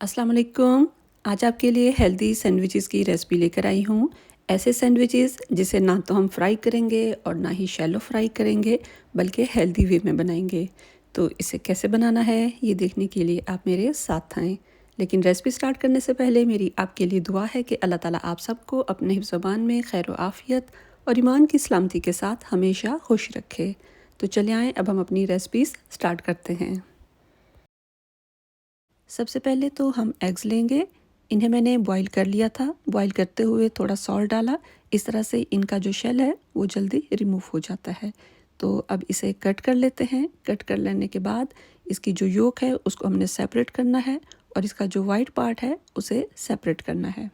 अस्सलाम वालेकुम। आज आपके लिए हेल्दी सैंडविचेस की रेसिपी लेकर आई हूँ। ऐसे सैंडविचेस जिसे ना तो हम फ्राई करेंगे और ना ही शैलो फ्राई करेंगे, बल्कि हेल्दी वे में बनाएंगे। तो इसे कैसे बनाना है ये देखने के लिए आप मेरे साथ आएँ। लेकिन रेसिपी स्टार्ट करने से पहले मेरी आपके लिए दुआ है कि अल्लाह ताला आप सबको अपने हिफ्ज़ ज़ुबान में खैर व आफ़ियत और ईमान की सलामती के साथ हमेशा खुश रखे। तो चले आएँ, अब हम अपनी रेसिपीज़ स्टार्ट करते हैं। सबसे पहले तो हम एग्स लेंगे। इन्हें मैंने बॉईल कर लिया था। बॉईल करते हुए थोड़ा सॉल्ट डाला। इस तरह से इनका जो शेल है वो जल्दी रिमूव हो जाता है। तो अब इसे कट कर लेते हैं। कट कर लेने के बाद इसकी जो योक है उसको हमने सेपरेट करना है और इसका जो वाइट पार्ट है उसे सेपरेट करना है।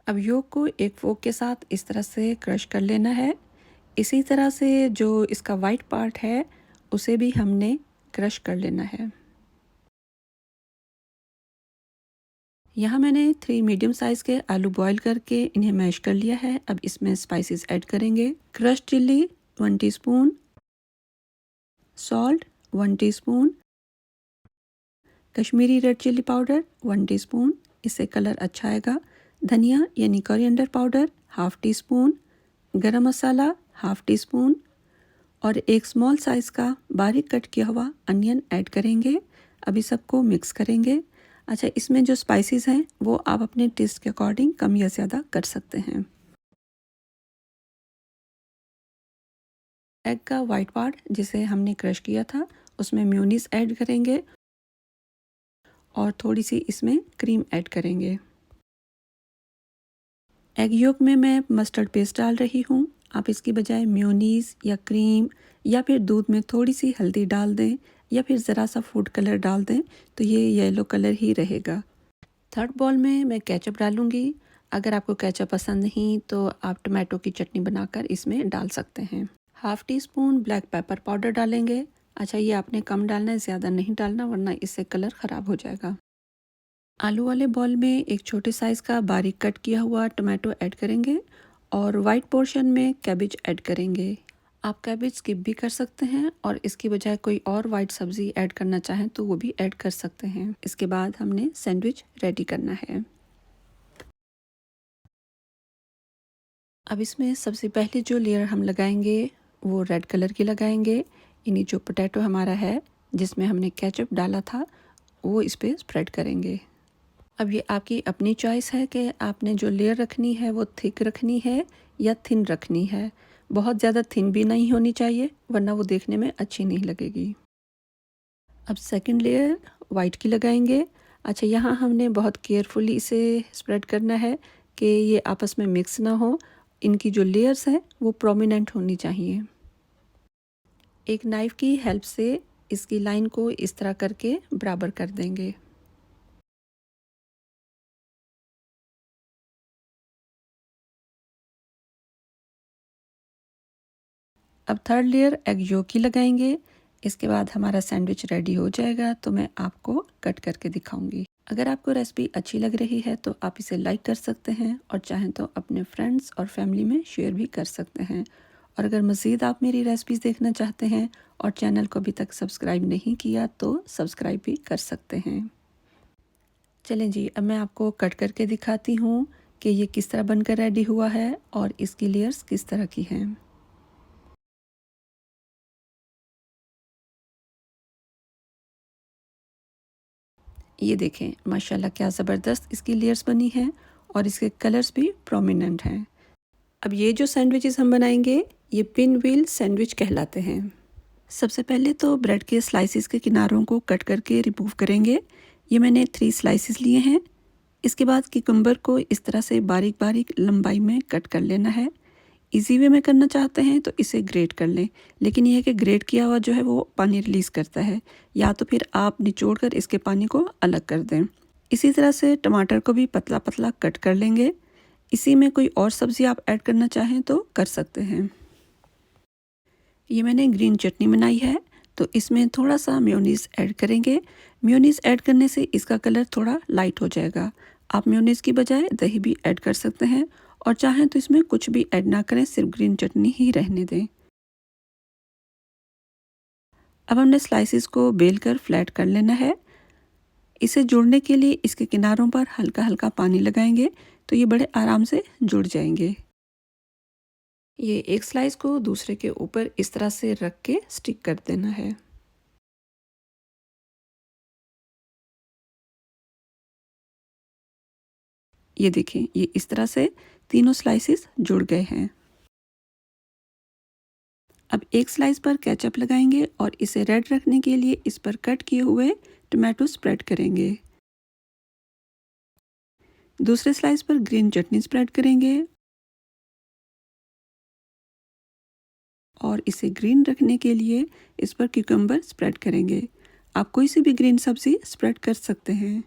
अब योक को एक फोक के साथ इस तरह से क्रश कर लेना है। इसी तरह से जो इसका वाइट पार्ट है उसे भी हमने क्रश कर लेना है। यहाँ मैंने 3 मीडियम साइज़ के आलू बॉईल करके इन्हें मैश कर लिया है। अब इसमें स्पाइसेस ऐड करेंगे। Crushed chilli 1 teaspoon, salt 1 teaspoon, Kashmiri red chilli powder 1 teaspoon, इससे कलर अच्छा आएगा। धनिया यानी coriander powder half tea spoon, गरम मसाला हाफ़ टी स्पून और एक स्मॉल साइज़ का बारीक कट किया हुआ अनियन ऐड करेंगे। अभी सबको मिक्स करेंगे। अच्छा, इसमें जो स्पाइसेस हैं वो आप अपने टेस्ट के अकॉर्डिंग कम या ज़्यादा कर सकते हैं। एग का वाइट पार्ट जिसे हमने क्रश किया था उसमें मेयोनीज़ ऐड करेंगे और थोड़ी सी इसमें क्रीम ऐड करेंगे। एग योक में मैं मस्टर्ड पेस्ट डाल रही हूँ। आप इसकी बजाय मेयोनीज़ या क्रीम या फिर दूध में थोड़ी सी हल्दी डाल दें या फिर ज़रा सा फूड कलर डाल दें तो ये येलो कलर ही रहेगा। थर्ड बॉल में मैं केचप डालूँगी। अगर आपको केचप पसंद नहीं तो आप टमाटो की चटनी बनाकर इसमें डाल सकते हैं। Half tea spoon black pepper powder डालेंगे। अच्छा, ये आपने कम डालना है, ज़्यादा नहीं डालना वरना इससे कलर ख़राब हो जाएगा। आलू वाले बॉल में एक छोटे साइज़ का बारीक कट किया हुआ टमाटो ऐड करेंगे और वाइट पोर्शन में कैबेज ऐड करेंगे। आप कैबेज स्किप भी कर सकते हैं और इसकी बजाय कोई और वाइट सब्ज़ी ऐड करना चाहें तो वो भी ऐड कर सकते हैं। इसके बाद हमने सैंडविच रेडी करना है। अब इसमें सबसे पहले जो लेयर हम लगाएंगे वो रेड कलर की लगाएंगे। यानी जो पोटैटो हमारा है जिसमें हमने केचप डाला था वो इस पे स्प्रेड करेंगे। अब ये आपकी अपनी चॉइस है कि आपने जो लेयर रखनी है वो थिक रखनी है या थिन रखनी है। बहुत ज़्यादा थिन भी नहीं होनी चाहिए वरना वो देखने में अच्छी नहीं लगेगी। अब सेकंड लेयर वाइट की लगाएंगे। अच्छा, यहाँ हमने बहुत केयरफुली इसे स्प्रेड करना है कि ये आपस में मिक्स ना हो। इनकी जो लेयर्स हैं वो प्रोमिनेंट होनी चाहिए। एक नाइफ़ की हेल्प से इसकी लाइन को इस तरह करके बराबर कर देंगे। अब थर्ड लेयर एग योक की लगाएंगे। इसके बाद हमारा सैंडविच रेडी हो जाएगा तो मैं आपको कट करके दिखाऊंगी। अगर आपको रेसिपी अच्छी लग रही है तो आप इसे लाइक कर सकते हैं और चाहें तो अपने फ्रेंड्स और फैमिली में शेयर भी कर सकते हैं। और अगर मज़ीद आप मेरी रेसिपीज़ देखना चाहते हैं और चैनल को अभी तक सब्सक्राइब नहीं किया तो सब्सक्राइब भी कर सकते हैं। चलें जी, अब मैं आपको कट करके दिखाती हूँ कि ये किस तरह बनकर रेडी हुआ है और इसकी लेयर्स किस तरह की हैं। ये देखें, माशाल्लाह क्या ज़बरदस्त इसकी लेयर्स बनी हैं और इसके कलर्स भी प्रोमिनेंट हैं। अब ये जो सैंडविचेस हम बनाएंगे ये पिन व्हील सैंडविच कहलाते हैं। सबसे पहले तो ब्रेड के स्लाइसिस के किनारों को कट करके रिमूव करेंगे। ये मैंने 3 स्लाइसिस लिए हैं। इसके बाद किकम्बर को इस तरह से बारीक बारीक लंबाई में कट कर लेना है। इजी वे में करना चाहते हैं तो इसे ग्रेट कर लें, लेकिन यह है कि ग्रेट किया हुआ जो है वो पानी रिलीज़ करता है, या तो फिर आप निचोड़ कर इसके पानी को अलग कर दें। इसी तरह से टमाटर को भी पतला पतला कट कर लेंगे। इसी में कोई और सब्ज़ी आप ऐड करना चाहें तो कर सकते हैं। ये मैंने ग्रीन चटनी बनाई है तो इसमें थोड़ा सा मेयोनीज़ ऐड करेंगे। मेयोनीज़ ऐड करने से इसका कलर थोड़ा लाइट हो जाएगा। आप मेयोनीज़ की बजाय दही भी ऐड कर सकते हैं और चाहें तो इसमें कुछ भी ऐड ना करें, सिर्फ ग्रीन चटनी ही रहने दें। अब हमने स्लाइसिस को बेल कर फ्लैट कर लेना है। इसे जोड़ने के लिए इसके किनारों पर हल्का हल्का पानी लगाएंगे तो ये बड़े आराम से जुड़ जाएंगे। ये एक स्लाइस को दूसरे के ऊपर इस तरह से रख के स्टिक कर देना है। ये देखिए, ये इस तरह से तीनों स्लाइसेस जुड़ गए हैं। अब एक स्लाइस पर केचप लगाएंगे और इसे रेड रखने के लिए इस पर कट किए हुए टमाटो स्प्रेड करेंगे। दूसरे स्लाइस पर ग्रीन चटनी स्प्रेड करेंगे और इसे ग्रीन रखने के लिए इस पर क्यूकम्बर स्प्रेड करेंगे। आप कोई सी भी ग्रीन सब्जी स्प्रेड कर सकते हैं।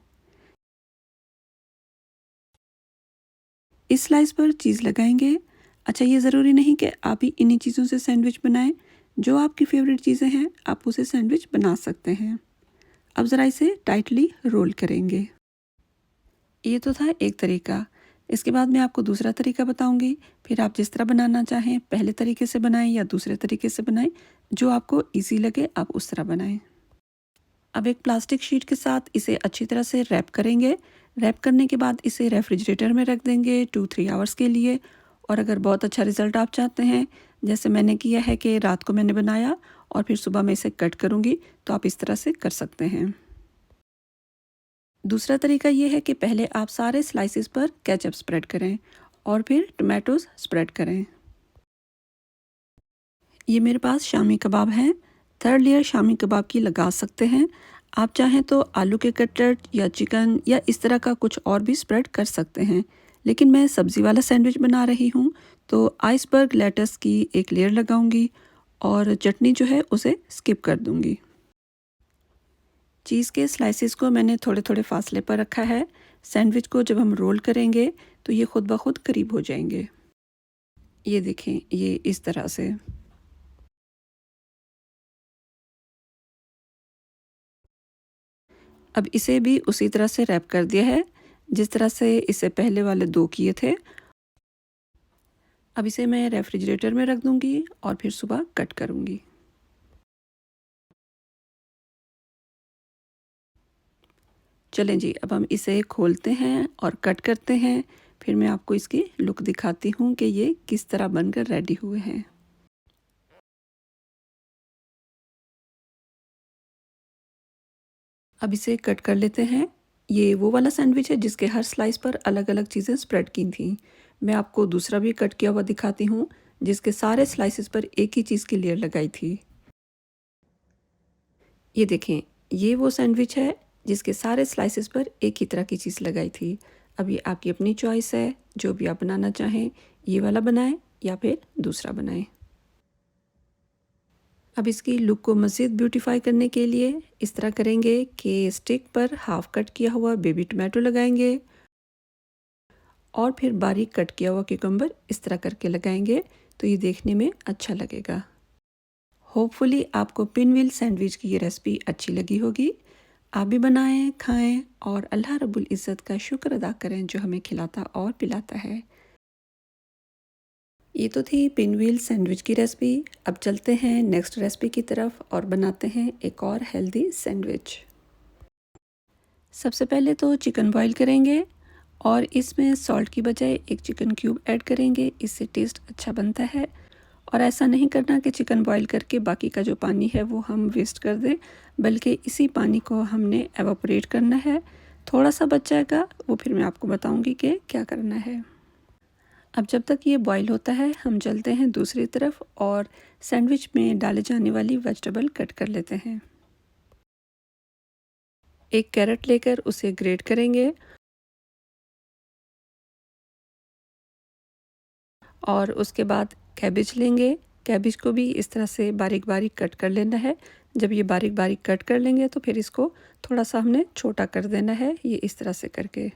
इस स्लाइस पर चीज़ लगाएंगे। अच्छा, ये ज़रूरी नहीं कि आप ही इन्हीं चीज़ों से सैंडविच बनाएं। जो आपकी फेवरेट चीज़ें हैं आप उसे सैंडविच बना सकते हैं। अब ज़रा इसे टाइटली रोल करेंगे। ये तो था एक तरीका। इसके बाद मैं आपको दूसरा तरीका बताऊंगी। फिर आप जिस तरह बनाना चाहें, पहले तरीके से बनाएं या दूसरे तरीके से बनाएं, जो आपको इजी लगे आप उस तरह बनाएं। अब एक प्लास्टिक शीट के साथ इसे अच्छी तरह से रैप करेंगे। रैप करने के बाद इसे रेफ्रिजरेटर में रख देंगे 2-3 आवर्स के लिए। और अगर बहुत अच्छा रिज़ल्ट आप चाहते हैं, जैसे मैंने किया है कि रात को मैंने बनाया और फिर सुबह मैं इसे कट करूँगी, तो आप इस तरह से कर सकते हैं। दूसरा तरीका ये है कि पहले आप सारे स्लाइसेस पर केचप स्प्रेड करें और फिर टमाटोज स्प्रेड करें। ये मेरे पास शामी कबाब हैं। थर्ड लेयर शामी कबाब की लगा सकते हैं। आप चाहें तो आलू के कटलेट या चिकन या इस तरह का कुछ और भी स्प्रेड कर सकते हैं, लेकिन मैं सब्ज़ी वाला सैंडविच बना रही हूँ तो आइसबर्ग लेटस की एक लेयर लगाऊंगी और चटनी जो है उसे स्किप कर दूंगी। चीज़ के स्लाइसेस को मैंने थोड़े थोड़े फासले पर रखा है। सैंडविच को जब हम रोल करेंगे तो ये खुद ब खुद करीब हो जाएंगे। ये देखें, ये इस तरह से। अब इसे भी उसी तरह से रैप कर दिया है जिस तरह से इसे पहले वाले 2 किए थे। अब इसे मैं रेफ्रिजरेटर में रख दूंगी और फिर सुबह कट करूंगी। चलें जी, अब हम इसे खोलते हैं और कट करते हैं। फिर मैं आपको इसकी लुक दिखाती हूँ कि ये किस तरह बनकर रेडी हुए हैं। अब इसे कट कर लेते हैं। ये वो वाला सैंडविच है जिसके हर स्लाइस पर अलग अलग चीज़ें स्प्रेड की थी। मैं आपको दूसरा भी कट किया हुआ दिखाती हूँ जिसके सारे स्लाइसेस पर एक ही चीज़ की लेयर लगाई थी। ये देखें, ये वो सैंडविच है जिसके सारे स्लाइसेस पर एक ही तरह की चीज़ लगाई थी। अब ये आपकी अपनी चॉइस है, जो भी आप बनाना चाहें, ये वाला बनाएं या फिर दूसरा बनाएं। अब इसकी लुक को मज़ीद ब्यूटीफाई करने के लिए इस तरह करेंगे कि स्टिक पर हाफ कट किया हुआ बेबी टमाटो लगाएंगे और फिर बारीक कट किया हुआ क्यूकम्बर इस तरह करके लगाएंगे तो ये देखने में अच्छा लगेगा। होपफुली आपको पिनव्हील सैंडविच की ये रेसिपी अच्छी लगी होगी। आप भी बनाएं, खाएं और अल्लाह रब्बुल इज़्ज़त का शुक्र अदा करें जो हमें खिलाता और पिलाता है। ये तो थी पिनव्हील सैंडविच की रेसिपी। अब चलते हैं नेक्स्ट रेसिपी की तरफ और बनाते हैं एक और हेल्दी सैंडविच। सबसे पहले तो चिकन बॉईल करेंगे और इसमें सॉल्ट की बजाय एक चिकन क्यूब ऐड करेंगे, इससे टेस्ट अच्छा बनता है। और ऐसा नहीं करना कि चिकन बॉईल करके बाकी का जो पानी है वो हम वेस्ट कर दें, बल्कि इसी पानी को हमने एवापोरेट करना है। थोड़ा सा बच जाएगा, वो फिर मैं आपको बताऊंगी कि क्या करना है। अब जब तक ये बॉईल होता है हम चलते हैं दूसरी तरफ और सैंडविच में डाले जाने वाली वेजिटेबल कट कर लेते हैं। एक कैरेट लेकर उसे ग्रेट करेंगे और उसके बाद कैबेज लेंगे। कैबेज को भी इस तरह से बारीक बारीक कट कर लेना है। जब ये बारीक बारीक कट कर लेंगे तो फिर इसको थोड़ा सा हमने छोटा कर देना है, ये इस तरह से करके।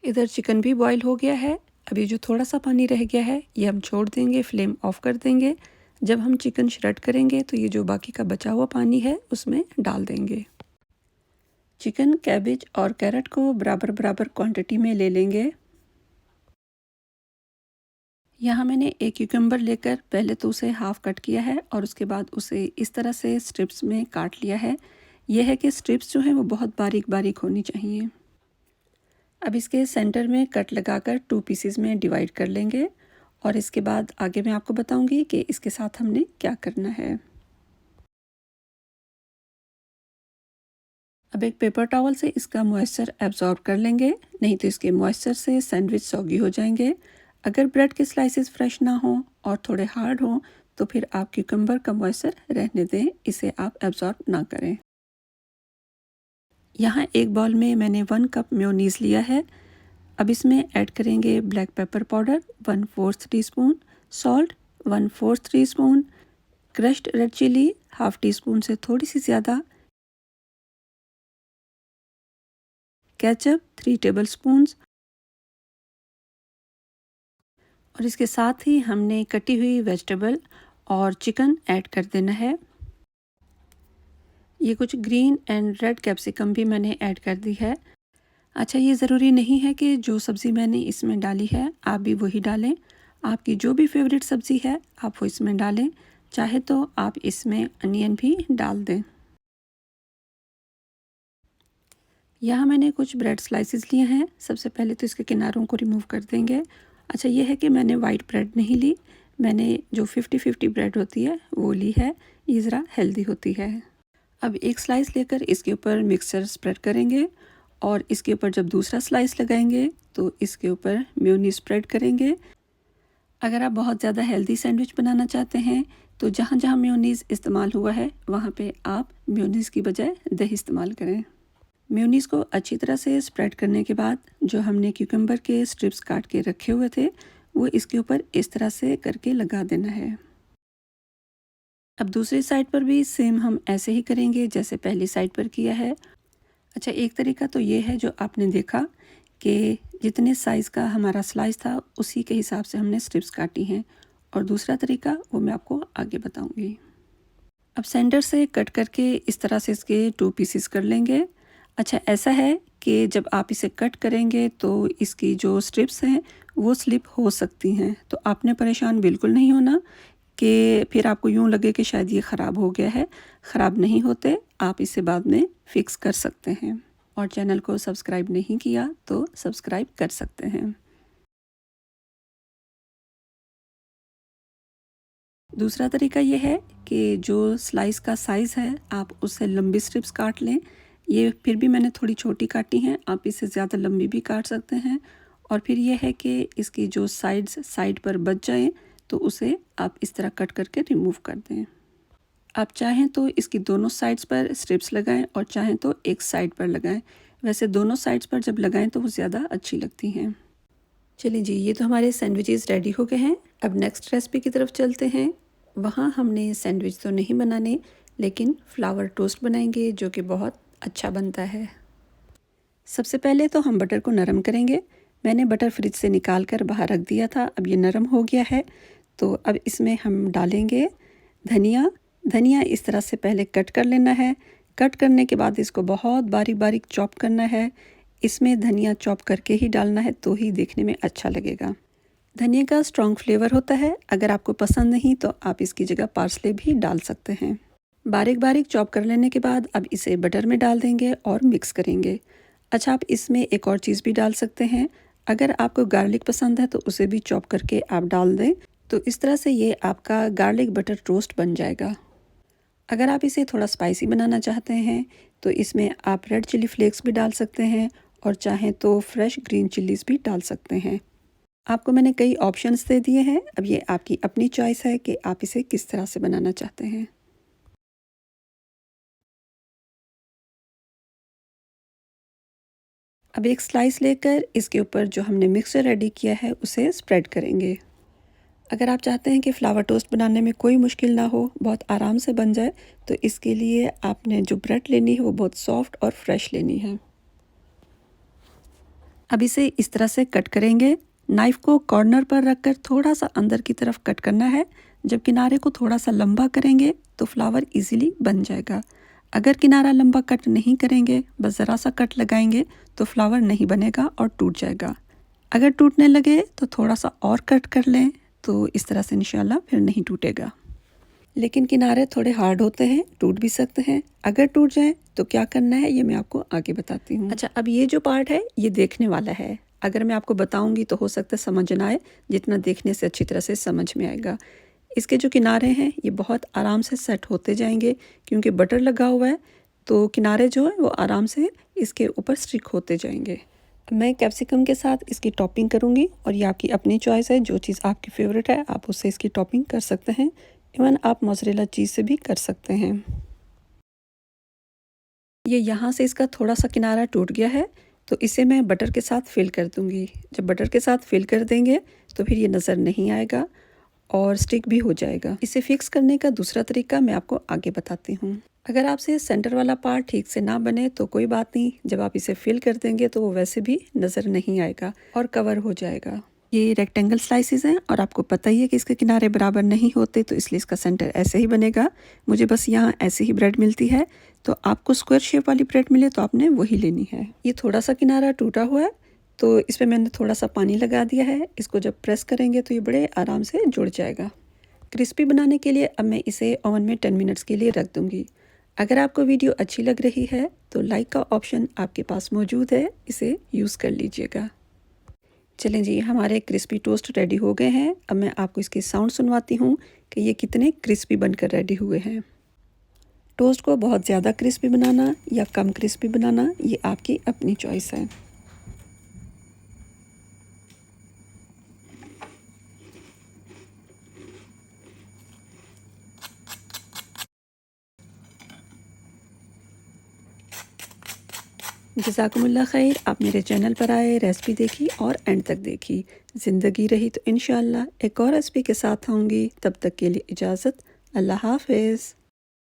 इधर चिकन भी बॉईल हो गया है। अब ये जो थोड़ा सा पानी रह गया है ये हम छोड़ देंगे, फ्लेम ऑफ कर देंगे। जब हम चिकन श्रेड करेंगे तो ये जो बाकी का बचा हुआ पानी है उसमें डाल देंगे। चिकन, कैबेज और कैरेट को बराबर बराबर क्वांटिटी में ले लेंगे। यहाँ मैंने एक क्यूकम्बर लेकर पहले तो उसे हाफ़ कट किया है और उसके बाद उसे इस तरह से स्ट्रिप्स में काट लिया है। यह है कि स्ट्रिप्स जो हैं वो बहुत बारीक बारीक होनी चाहिए। अब इसके सेंटर में कट लगाकर 2 पीसेस में डिवाइड कर लेंगे और इसके बाद आगे मैं आपको बताऊंगी कि इसके साथ हमने क्या करना है। अब एक पेपर टॉवल से इसका मॉइस्चर एब्जॉर्ब कर लेंगे, नहीं तो इसके मॉइस्चर से सैंडविच सॉगी हो जाएंगे। अगर ब्रेड के स्लाइसेस फ्रेश ना हो और थोड़े हार्ड हों तो फिर आप क्यूकम्बर का मॉइस्चर रहने दें, इसे आप एब्जॉर्ब ना करें। यहाँ एक बाउल में मैंने 1 कप मेयोनीज़ लिया है। अब इसमें ऐड करेंगे black pepper powder 1/4 teaspoon, salt 1/4 teaspoon, crushed red chilli half teaspoon से थोड़ी सी ज़्यादा, केचप 3 टेबलस्पून्स और इसके साथ ही हमने कटी हुई वेजिटेबल और चिकन ऐड कर देना है। ये कुछ ग्रीन एंड रेड कैप्सिकम भी मैंने ऐड कर दी है। अच्छा, ये ज़रूरी नहीं है कि जो सब्ज़ी मैंने इसमें डाली है आप भी वही डालें। आपकी जो भी फेवरेट सब्ज़ी है आप वो इसमें डालें, चाहे तो आप इसमें अनियन भी डाल दें। यहाँ मैंने कुछ ब्रेड स्लाइसेस लिए हैं। सबसे पहले तो इसके किनारों को रिमूव कर देंगे। अच्छा, ये है कि मैंने वाइट ब्रेड नहीं ली, मैंने जो 50-50 ब्रेड होती है वो ली है, ये ज़रा हेल्दी होती है। अब एक स्लाइस लेकर इसके ऊपर मिक्सचर स्प्रेड करेंगे और इसके ऊपर जब दूसरा स्लाइस लगाएंगे तो इसके ऊपर मेयोनीज स्प्रेड करेंगे। अगर आप बहुत ज़्यादा हेल्दी सैंडविच बनाना चाहते हैं तो जहाँ जहाँ मेयोनीज़ इस्तेमाल हुआ है वहाँ पे आप मेयोनीज़ की बजाय दही इस्तेमाल करें। मेयोनीज़ को अच्छी तरह से स्प्रेड करने के बाद जो हमने क्यूकम्बर के स्ट्रिप्स काट के रखे हुए थे वो इसके ऊपर इस तरह से करके लगा देना है। अब दूसरी साइड पर भी सेम हम ऐसे ही करेंगे जैसे पहली साइड पर किया है। अच्छा, एक तरीका तो ये है जो आपने देखा कि जितने साइज़ का हमारा स्लाइस था उसी के हिसाब से हमने स्ट्रिप्स काटी हैं, और दूसरा तरीका वो मैं आपको आगे बताऊंगी। अब सेंटर से कट करके इस तरह से इसके 2 पीसेस कर लेंगे। अच्छा, ऐसा है कि जब आप इसे कट करेंगे तो इसकी जो स्ट्रिप्स हैं वो स्लिप हो सकती हैं, तो आपने परेशान बिल्कुल नहीं होना कि फिर आपको यूँ लगे कि शायद ये ख़राब हो गया है। ख़राब नहीं होते, आप इसे बाद में फ़िक्स कर सकते हैं। और चैनल को सब्सक्राइब नहीं किया तो सब्सक्राइब कर सकते हैं। दूसरा तरीका ये है कि जो स्लाइस का साइज़ है आप उससे लंबी स्ट्रिप्स काट लें। ये फिर भी मैंने थोड़ी छोटी काटी हैं, आप इसे ज़्यादा लंबी भी काट सकते हैं। और फिर ये है कि इसकी जो साइड्स साइड पर बच जाएँ तो उसे आप इस तरह कट करके रिमूव कर दें। आप चाहें तो इसकी दोनों साइड्स पर स्ट्रिप्स लगाएं और चाहें तो एक साइड पर लगाएं। वैसे दोनों साइड्स पर जब लगाएं तो वो ज़्यादा अच्छी लगती हैं। चलिए जी, ये तो हमारे सैंडविचेस रेडी हो गए हैं। अब नेक्स्ट रेसिपी की तरफ चलते हैं। वहाँ हमने सैंडविच तो नहीं बनाने, लेकिन फ्लावर टोस्ट बनाएंगे जो कि बहुत अच्छा बनता है। सबसे पहले तो हम बटर को नरम करेंगे। मैंने बटर फ्रिज से निकाल कर बाहर रख दिया था, अब ये नरम हो गया है। तो अब इसमें हम डालेंगे धनिया। धनिया इस तरह से पहले कट कर लेना है। कट करने के बाद इसको बहुत बारीक बारीक चॉप करना है। इसमें धनिया चॉप करके ही डालना है तो ही देखने में अच्छा लगेगा। धनिया का स्ट्रॉन्ग फ्लेवर होता है, अगर आपको पसंद नहीं तो आप इसकी जगह पार्सले भी डाल सकते हैं। बारीक बारीक चॉप कर लेने के बाद अब इसे बटर में डाल देंगे और मिक्स करेंगे। अच्छा, आप इसमें एक और चीज़ भी डाल सकते हैं। अगर आपको गार्लिक पसंद है तो उसे भी चॉप करके आप डाल दें, तो इस तरह से ये आपका गार्लिक बटर टोस्ट बन जाएगा। अगर आप इसे थोड़ा स्पाइसी बनाना चाहते हैं तो इसमें आप रेड चिली फ्लेक्स भी डाल सकते हैं और चाहें तो फ्रेश ग्रीन चिल्लीज भी डाल सकते हैं। आपको मैंने कई ऑप्शंस दे दिए हैं, अब ये आपकी अपनी चॉइस है कि आप इसे किस तरह से बनाना चाहते हैं। अब एक स्लाइस लेकर इसके ऊपर जो हमने मिक्सचर रेडी किया है उसे स्प्रेड करेंगे। अगर आप चाहते हैं कि फ्लावर टोस्ट बनाने में कोई मुश्किल ना हो, बहुत आराम से बन जाए, तो इसके लिए आपने जो ब्रेड लेनी है वो बहुत सॉफ्ट और फ्रेश लेनी है। अब इसे इस तरह से कट करेंगे। नाइफ़ को कॉर्नर पर रखकर थोड़ा सा अंदर की तरफ कट करना है। जब किनारे को थोड़ा सा लंबा करेंगे तो फ्लावर इजीली बन जाएगा। अगर किनारा लंबा कट नहीं करेंगे, बस ज़रा सा कट लगाएंगे तो फ्लावर नहीं बनेगा और टूट जाएगा। अगर टूटने लगे तो थोड़ा सा और कट कर लें तो इस तरह से इंशाल्लाह फिर नहीं टूटेगा। लेकिन किनारे थोड़े हार्ड होते हैं, टूट भी सकते हैं। अगर टूट जाए तो क्या करना है ये मैं आपको आगे बताती हूँ। अच्छा, अब ये जो पार्ट है ये देखने वाला है। अगर मैं आपको बताऊँगी तो हो सकता है समझ ना आए, जितना देखने से अच्छी तरह से समझ में आएगा। इसके जो किनारे हैं ये बहुत आराम से सेट होते जाएंगे, क्योंकि बटर लगा हुआ है तो किनारे जो है वो आराम से इसके ऊपर स्टिक होते जाएंगे। मैं कैप्सिकम के साथ इसकी टॉपिंग करूँगी और ये आपकी अपनी चॉइस है, जो चीज़ आपकी फेवरेट है आप उससे इसकी टॉपिंग कर सकते हैं। इवन आप मोज़रेला चीज़ से भी कर सकते हैं। ये यहाँ से इसका थोड़ा सा किनारा टूट गया है, तो इसे मैं बटर के साथ फिल कर दूँगी। जब बटर के साथ फिल कर देंगे तो फिर ये नज़र नहीं आएगा और स्टिक भी हो जाएगा। इसे फिक्स करने का दूसरा तरीका मैं आपको आगे बताती हूँ। अगर आपसे सेंटर वाला पार्ट ठीक से ना बने तो कोई बात नहीं, जब आप इसे फिल कर देंगे तो वो वैसे भी नज़र नहीं आएगा और कवर हो जाएगा। ये रेक्टेंगल स्लाइसेस हैं और आपको पता ही है कि इसके किनारे बराबर नहीं होते, तो इसलिए इसका सेंटर ऐसे ही बनेगा। मुझे बस यहाँ ऐसे ही ब्रेड मिलती है, तो आपको स्क्वायर शेप वाली ब्रेड मिले तो आपने वही लेनी है। ये थोड़ा सा किनारा टूटा हुआ है तो इस पर मैंने थोड़ा सा पानी लगा दिया है। इसको जब प्रेस करेंगे तो ये बड़े आराम से जुड़ जाएगा। क्रिस्पी बनाने के लिए अब मैं इसे ओवन में 10 मिनट्स के लिए रख दूँगी। अगर आपको वीडियो अच्छी लग रही है तो लाइक का ऑप्शन आपके पास मौजूद है, इसे यूज़ कर लीजिएगा। चलें जी, हमारे क्रिस्पी टोस्ट रेडी हो गए हैं। अब मैं आपको इसकी साउंड सुनवाती हूँ कि ये कितने क्रिस्पी बनकर रेडी हुए हैं। टोस्ट को बहुत ज़्यादा क्रिस्पी बनाना या कम क्रिस्पी बनाना ये आपकी अपनी चॉइस है। जज़ाकुमुल्लाह खैर, आप मेरे चैनल पर आए, रेसिपी देखी और एंड तक देखी। ज़िंदगी रही तो इंशाअल्लाह एक और रेसिपी के साथ आऊँगी। तब तक के लिए इजाज़त। अल्लाह हाफ़िज़।